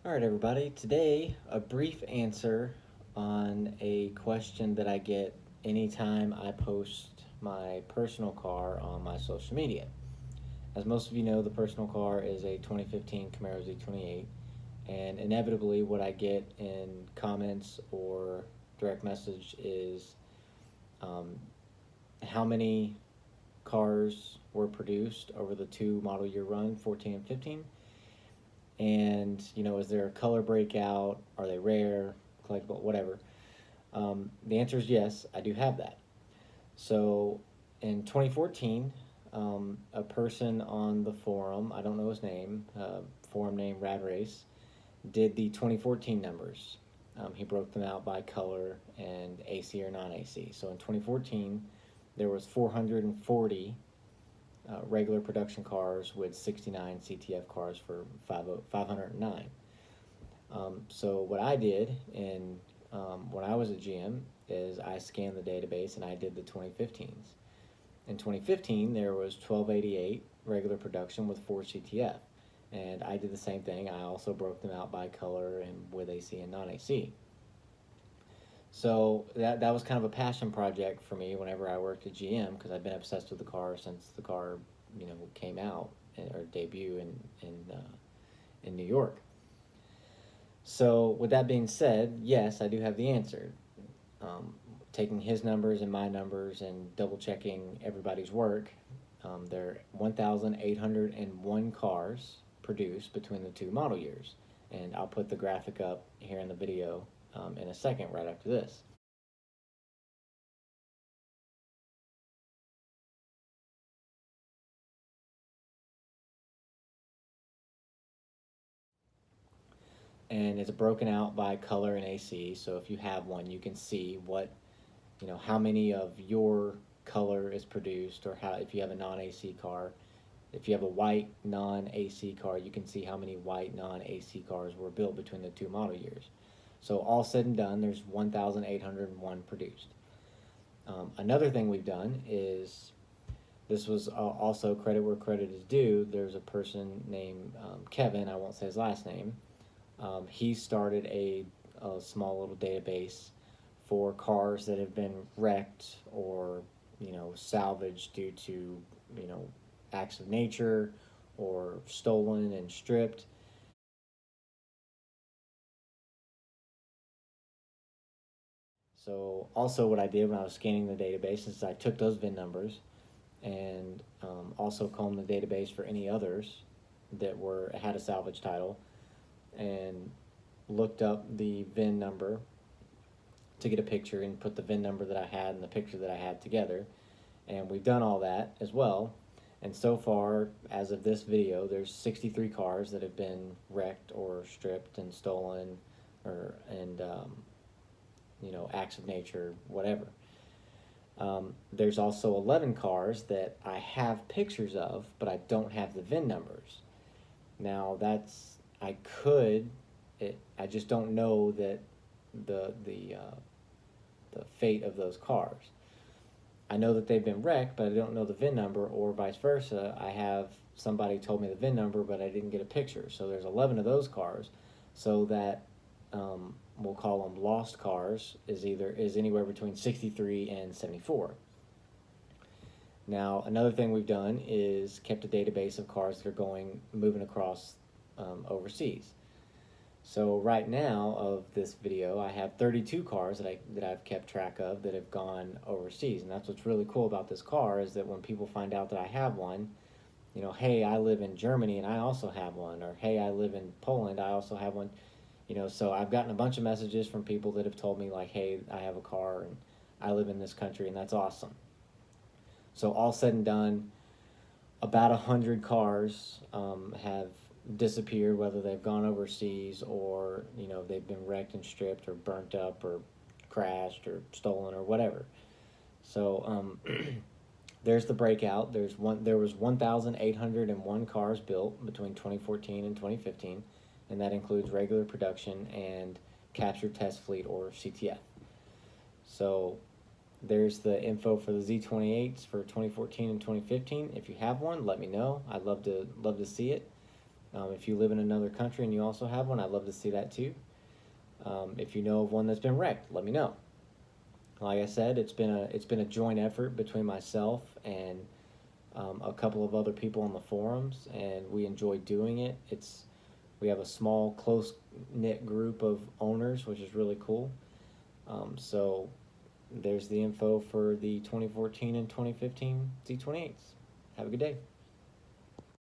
All right, everybody. Today, a brief answer on a question that I get anytime I post my personal car on my social media. As most of you know, the personal car is a 2015 Camaro Z28, and inevitably, what I get in comments or direct message is um, how many cars were produced over the two model year run, 14 and 15, and is there a color breakout? Are they rare, collectible, whatever? The answer is yes, I do have that. So in 2014, a person on the forum, I don't know his name, forum name Rad Race, did the 2014 numbers. He broke them out by color and AC or non-AC. So in 2014, there was 440 regular production cars with 69 CTF cars for 509. So what I did when I was at GM is I scanned the database and I did the 2015s. In 2015, there was 1288 regular production with 4 CTF. And I did the same thing. I also broke them out by color and with AC and non-AC. So that was kind of a passion project for me whenever I worked at GM, because I've been obsessed with the car since the car came out or debut in New York. So with that being said, yes, I do have the answer. Taking his numbers and my numbers and double checking everybody's work, there are 1,801 cars produced between the two model years. And I'll put the graphic up here in the video in a second, right after this. And it's broken out by color and AC. So if you have one, you can see how many of your color is produced, or how, if you have a non-AC car, if you have a white non-AC car, you can see how many white non-AC cars were built between the two model years. So all said and done, there's 1,801 produced. Another thing we've done is, this was also credit where credit is due. There's a person named Kevin, I won't say his last name. He started a small little database for cars that have been wrecked or salvaged due to acts of nature or stolen and stripped. So also what I did when I was scanning the database is I took those VIN numbers and also combed the database for any others that had a salvage title, and looked up the VIN number to get a picture and put the VIN number that I had and the picture that I had together. And we've done all that as well. And so far, as of this video, there's 63 cars that have been wrecked or stripped and stolen, or acts of nature, whatever. There's also 11 cars that I have pictures of, but I don't have the VIN numbers. Now I just don't know that the fate of those cars. I know that they've been wrecked, but I don't know the VIN number, or vice versa. I have somebody told me the VIN number, but I didn't get a picture. So there's 11 of those cars. So that we'll call them lost cars is anywhere between 63 and 74. Now, another thing we've done is kept a database of cars that are moving across overseas. So right now of this video, I have 32 cars that I've kept track of that have gone overseas. And that's what's really cool about this car, is that when people find out that I have one, hey, I live in Germany and I also have one, or hey, I live in Poland, I also have one. So I've gotten a bunch of messages from people that have told me, like, hey, I have a car and I live in this country, and that's awesome. So all said and done, about 100 cars have disappeared, whether they've gone overseas or they've been wrecked and stripped or burnt up or crashed or stolen or whatever. So there's the breakout. There was 1,801 cars built between 2014 and 2015, and that includes regular production and captured test fleet, or CTF. So there's the info for the Z28s for 2014 and 2015. If you have one, let me know. I'd love to see it. If you live in another country and you also have one, I'd love to see that too. If you know of one that's been wrecked, let me know. Like I said, it's been a joint effort between myself and a couple of other people on the forums, and we enjoy doing it. We have a small, close knit group of owners, which is really cool. So there's the info for the 2014 and 2015 Z28s. Have a good day.